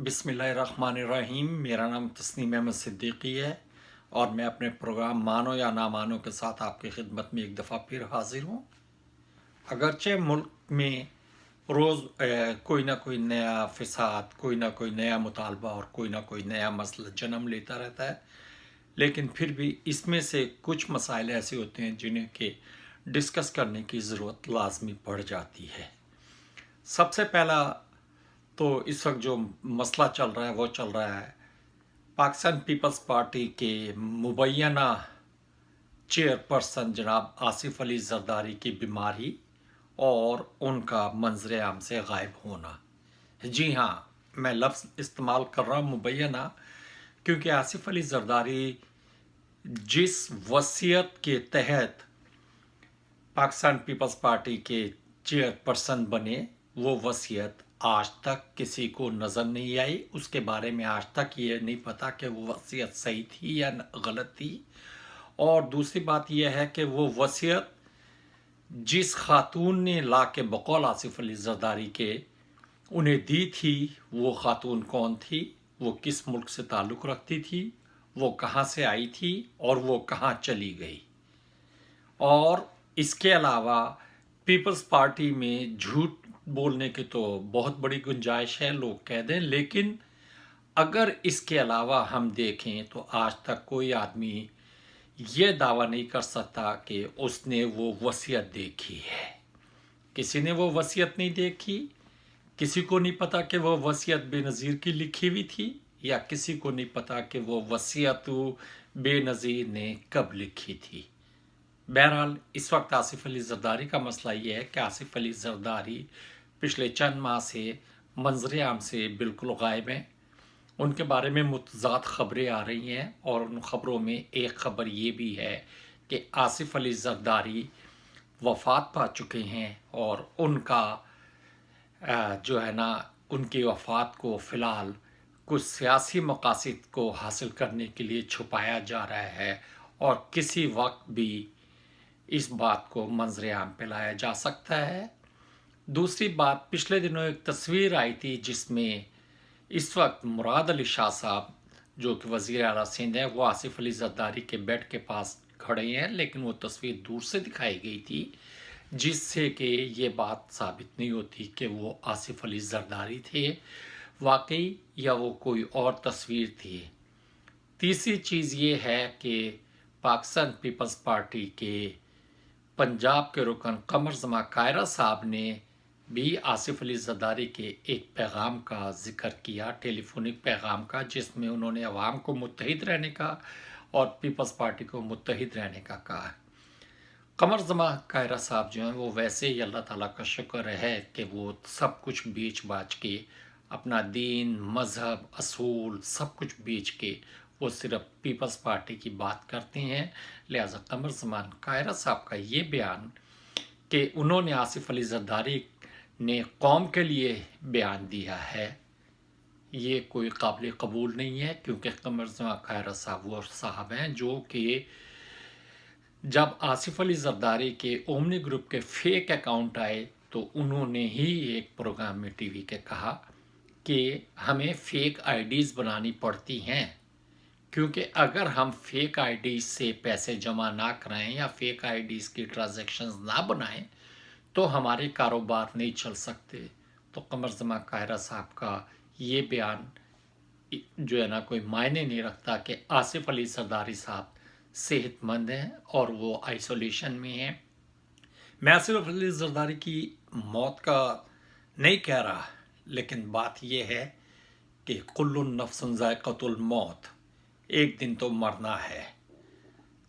बिस्मिल्लाहिर्रहमानिर्रहीम। मेरा नाम तस्नीम अहमद सिद्दीकी है और मैं अपने प्रोग्राम मानो या ना मानो के साथ आपकी खिदमत में एक दफ़ा फिर हाजिर हूँ। अगरचे मुल्क में रोज़ कोई ना कोई नया फ़साद, कोई ना कोई नया मुतालबा और कोई ना कोई नया मसला जन्म लेता रहता है, लेकिन फिर भी इसमें से कुछ मसाइल ऐसे होते हैं जिन्हें के डिस्कस करने की ज़रूरत लाजमी पड़ जाती है। सबसे पहला तो इस वक्त जो मसला चल रहा है वो चल रहा है पाकिस्तान पीपल्स पार्टी के मुबैना चेयरपर्सन जनाब आसिफ अली जरदारी की बीमारी और उनका मंजर आम से गायब होना। जी हाँ, मैं लफ्ज़ इस्तेमाल कर रहा हूँ मुबैना, क्योंकि आसिफ अली जरदारी जिस वसीयत के तहत पाकिस्तान पीपल्स पार्टी के चेयरपर्सन बने, वो वसीयत आज तक किसी को नज़र नहीं आई। उसके बारे में आज तक ये नहीं पता कि वो वसीयत सही थी या गलत थी। और दूसरी बात यह है कि वो वसीयत जिस खातून ने ला के बकौल आसिफ अली जरदारी के उन्हें दी थी, वो खातून कौन थी, वो किस मुल्क से ताल्लुक़ रखती थी, वो कहाँ से आई थी और वो कहाँ चली गई। और इसके अलावा पीपल्स पार्टी में झूठ बोलने की तो बहुत बड़ी गुंजाइश है, लोग कह दें, लेकिन अगर इसके अलावा हम देखें तो आज तक कोई आदमी ये दावा नहीं कर सकता कि उसने वो वसीयत देखी है। किसी ने वो वसीयत नहीं देखी, किसी को नहीं पता कि वो वसीयत बेनज़ीर की लिखी हुई थी, या किसी को नहीं पता कि वो वसीयत बेनज़ीर ने कब लिखी थी। बहरहाल इस वक्त आसिफ अली जरदारी का मसला ये है कि आसिफ अली जरदारी पिछले चंद माह से मंजर आम से बिल्कुल गायब हैं। उनके बारे में मुतज़ाद ख़बरें आ रही हैं और उन ख़बरों में एक ख़बर ये भी है कि आसिफ अली जरदारी वफ़ात पा चुके हैं और उनका जो है ना, उनकी वफ़ात को फ़िलहाल कुछ सियासी मकासद को हासिल करने के लिए छुपाया जा रहा है और किसी वक्त भी इस बात को मंजर आम पे लाया जा सकता है। दूसरी बात, पिछले दिनों एक तस्वीर आई थी जिसमें इस वक्त मुराद अली शाह साहब जो कि वज़ीर आला सिंध हैं, वो आसिफ अली जरदारी के बेड के पास खड़े हैं, लेकिन वो तस्वीर दूर से दिखाई गई थी, जिससे कि ये बात साबित नहीं होती कि वो आसिफ अली जरदारी थे वाकई या वो कोई और तस्वीर थी। तीसरी चीज़ ये है कि पाकिस्तान पीपल्स पार्टी के पंजाब के रुकन कमर जमा कायरा साहब ने भी आसिफ अली जरदारी के एक पैगाम का जिक्र किया, टेलीफोनिक पैगाम का, जिसमें उन्होंने अवाम को मुत्तहिद रहने का और पीपल्स पार्टी को मुत्तहिद रहने का कहा। कमर जमा कायरा साहब जो हैं वो वैसे ही अल्लाह ताला का शुक्र है कि वो सब कुछ बेच बाच के, अपना दीन, मज़हब, असूल सब कुछ बेच के वो सिर्फ पीपल्स पार्टी की बात करते हैं। लिहाजा कमर जमान कायरा साहब का ये बयान कि उन्होंने आसिफ अली जरदारी ने कौम के लिए बयान दिया है, ये कोई काबिल कबूल नहीं है, क्योंकि कमर जमान कायरा साहब वो साहब हैं जो कि जब आसिफ अली जरदारी के ओमनी ग्रुप के फेक अकाउंट आए तो उन्होंने ही एक प्रोग्राम में टीवी के कहा कि हमें फेक आईडीज़ बनानी पड़ती हैं, क्योंकि अगर हम फेक आईडी से पैसे जमा ना कराएं या फेक आईडीज़ की ट्रांजैक्शंस ना बनाएं तो हमारे कारोबार नहीं चल सकते। तो कमर जमा कायरा साहब का ये बयान जो है ना, कोई मायने नहीं रखता कि आसिफ अली जरदारी साहब सेहतमंद हैं और वो आइसोलेशन में हैं। मैं आसिफ अली जरदारी की मौत का नहीं कह रहा, लेकिन बात यह है कि कुल्लुन नफ्सुन ज़ाइक़तुल मौत, एक दिन तो मरना है।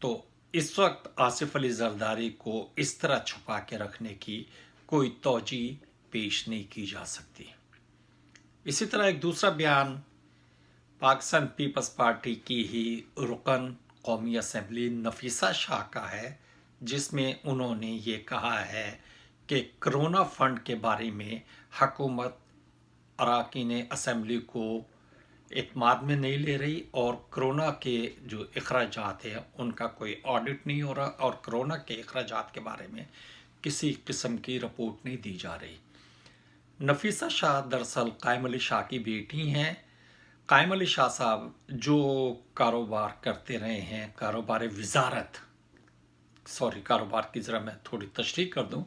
तो इस वक्त आसिफ अली जरदारी को इस तरह छुपा के रखने की कोई तौजी पेश नहीं की जा सकती। इसी तरह एक दूसरा बयान पाकिस्तान पीपल्स पार्टी की ही रुकन कौमी असम्बली नफीसा शाह का है, जिसमें उन्होंने ये कहा है कि कोरोना फंड के बारे में हुकूमत अरकान असम्बली को एतमाद में नहीं ले रही और कोरोना के जो अखराजात हैं उनका कोई ऑडिट नहीं हो रहा और कोरोना के अखराजात के बारे में किसी किस्म की रिपोर्ट नहीं दी जा रही। नफीसा शाह दरअसल कायम अली शाह की बेटी हैं। कायम अली शाह साहब जो कारोबार करते रहे हैं, कारोबार वजारत, कारोबार की ज़रा मैं थोड़ी तशरीह कर दूं,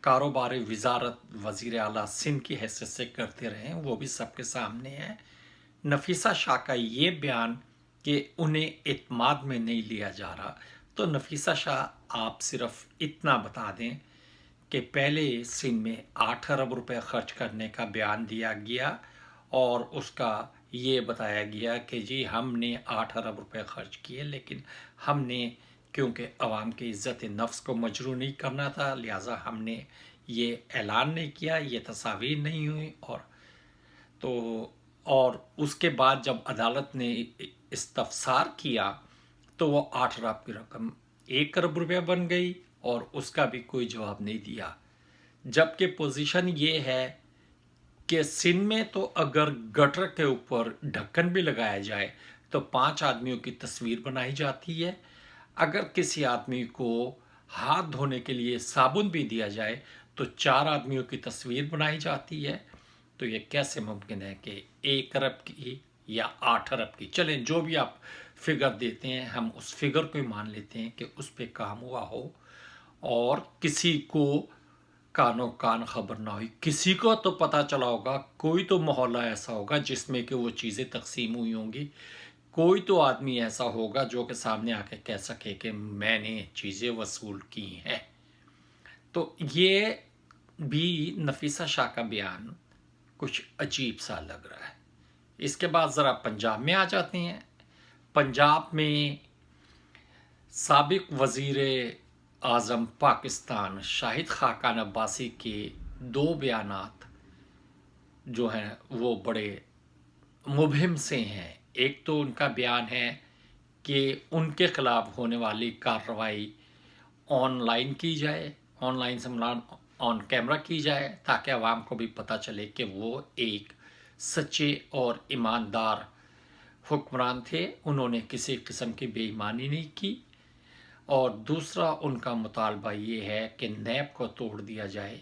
कारोबार वजारत वज़ीर आला सिंध की हैसियत से करते रहे हैं, वो भी सबके सामने है। नफीसा शाह का ये बयान कि उन्हें इत्माद में नहीं लिया जा रहा, तो नफीसा शाह आप सिर्फ इतना बता दें कि पहले सिंध में 8 अरब रुपए खर्च करने का बयान दिया गया और उसका ये बताया गया कि जी हमने 8 अरब रुपए खर्च किए, लेकिन हमने क्योंकि अवाम की इज़्ज़त नफ्स को मजरूह नहीं करना था, लिहाजा हमने ये ऐलान नहीं किया, ये तस्वीर नहीं हुई। और उसके बाद जब अदालत ने इस्तफसार किया तो वो 8 अरब की रकम 1 अरब रुपया बन गई और उसका भी कोई जवाब नहीं दिया। जबकि पोजीशन ये है कि सिंध में तो अगर गटर के ऊपर ढक्कन भी लगाया जाए तो 5 आदमियों की तस्वीर बनाई जाती है। अगर किसी आदमी को हाथ धोने के लिए साबुन भी दिया जाए तो 4 आदमियों की तस्वीर बनाई जाती है। तो ये कैसे मुमकिन है कि 1 अरब की या 8 अरब की, चलें जो भी आप फिगर देते हैं हम उस फिगर को ही मान लेते हैं कि उस पे काम हुआ हो और किसी को कानो कान खबर ना हुई। किसी को तो पता चला होगा, कोई तो मोहल्ला ऐसा होगा जिसमें कि वो चीज़ें तकसीम हुई होंगी, कोई तो आदमी ऐसा होगा जो कि सामने आके कह सके कि मैंने चीज़ें वसूल की हैं। तो ये भी नफीसा शाह का बयान कुछ अजीब सा लग रहा है। इसके बाद ज़रा पंजाब में आ जाते हैं। पंजाब में साबिक वज़ीर आज़म पाकिस्तान शाहिद खाकान अब्बासी के 2 बयानात जो हैं वो बड़े मुबहिम से हैं। एक तो उनका बयान है कि उनके ख़िलाफ़ होने वाली कार्रवाई ऑनलाइन की जाए, ऑनलाइन से ऑन कैमरा की जाए, ताकि आवाम को भी पता चले कि वो एक सच्चे और ईमानदार हुक्मरान थे, उन्होंने किसी किस्म की बेईमानी नहीं की। और दूसरा उनका मुतालबा ये है कि नैब को तोड़ दिया जाए,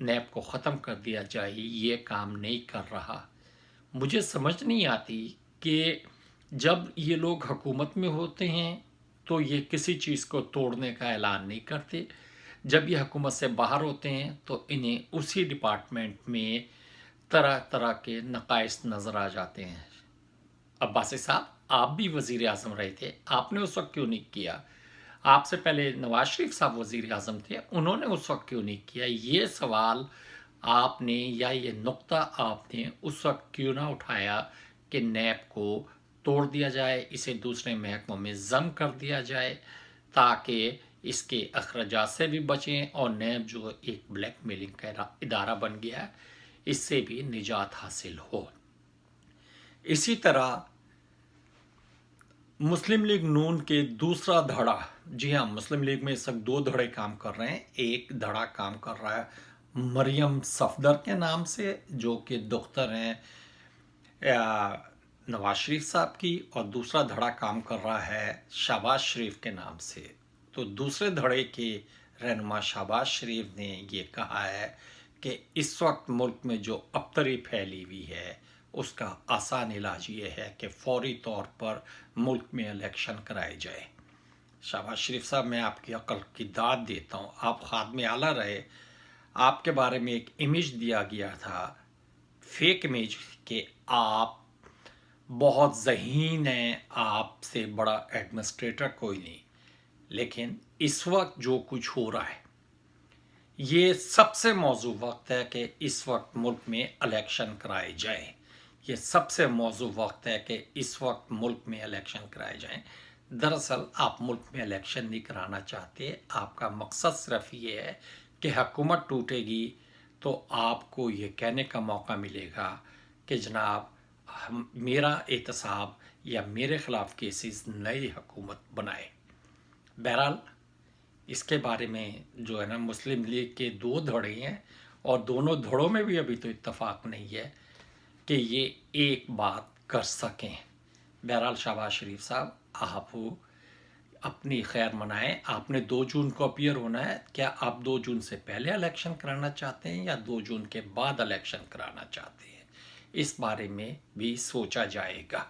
नैब को ख़त्म कर दिया जाए, ये काम नहीं कर रहा। मुझे समझ नहीं आती कि जब ये लोग हुकूमत में होते हैं तो ये किसी चीज़ को तोड़ने का ऐलान नहीं करते, जब ये हुकूमत से बाहर होते हैं तो इन्हें उसी डिपार्टमेंट में तरह तरह के नकाइस नज़र आ जाते हैं। अब्बासी साहब, आप भी वज़ीर आज़म रहे थे, आपने उस वक्त क्यों नहीं किया? आपसे पहले नवाज शरीफ साहब वज़ीर आज़म थे, उन्होंने उस वक्त क्यों नहीं किया? ये सवाल आपने या ये नुक्ता आपने उस वक्त क्यों ना उठाया कि नैब को तोड़ दिया जाए, इसे दूसरे महकमों में ज़म कर दिया जाए, ताकि इसके अखराजात से भी बचें और नैब जो एक ब्लैक मेलिंग का इदारा बन गया है इससे भी निजात हासिल हो। इसी तरह मुस्लिम लीग नून के दूसरा धड़ा, जी हाँ, मुस्लिम लीग में इस वक्त 2 धड़े काम कर रहे हैं। एक धड़ा काम कर रहा है मरियम सफदर के नाम से, जो कि दुख्तर हैं नवाज शरीफ साहब की, और दूसरा धड़ा काम कर रहा है शहबाज शरीफ के नाम से। तो दूसरे धड़े के रहनुमा शहबाज शरीफ ने ये कहा है कि इस वक्त मुल्क में जो अबतरी फैली हुई है उसका आसान इलाज ये है कि फौरी तौर पर मुल्क में इलेक्शन कराए जाए। शहबाज शरीफ साहब, मैं आपकी अक्ल की दाद देता हूँ, आप खादमे आला रहे, आपके बारे में एक इमेज दिया गया था, फेक इमेज, कि आप बहुत ज़हीन हैं, आपसे बड़ा एडमिनिस्ट्रेटर कोई नहीं। लेकिन इस वक्त जो कुछ हो रहा है ये सबसे मौजू वक्त है कि इस वक्त मुल्क में इलेक्शन कराए जाएं। ये सबसे मौजू वक्त है कि इस वक्त मुल्क में इलेक्शन कराए जाएं। दरअसल आप मुल्क में इलेक्शन नहीं कराना चाहते, आपका मकसद सिर्फ ये है कि हुकूमत टूटेगी तो आपको ये कहने का मौका मिलेगा कि जनाब मेरा एहतसाब या मेरे ख़िलाफ़ केसेस नई हुकूमत बनाए। बहरहाल इसके बारे में जो है ना, मुस्लिम लीग के 2 धड़े हैं और दोनों धड़ों में भी अभी तो इत्तफाक नहीं है कि ये एक बात कर सकें। बहरहाल शहबाज शरीफ साहब, اپنی خیر منائیں. آپ نے 2 جون کو اپیئر ہونا ہے. کیا آپ 2 جون سے پہلے الیکشن کرانا چاہتے ہیں یا 2 جون کے بعد الیکشن کرانا چاہتے ہیں؟ اس بارے میں بھی سوچا جائے گا.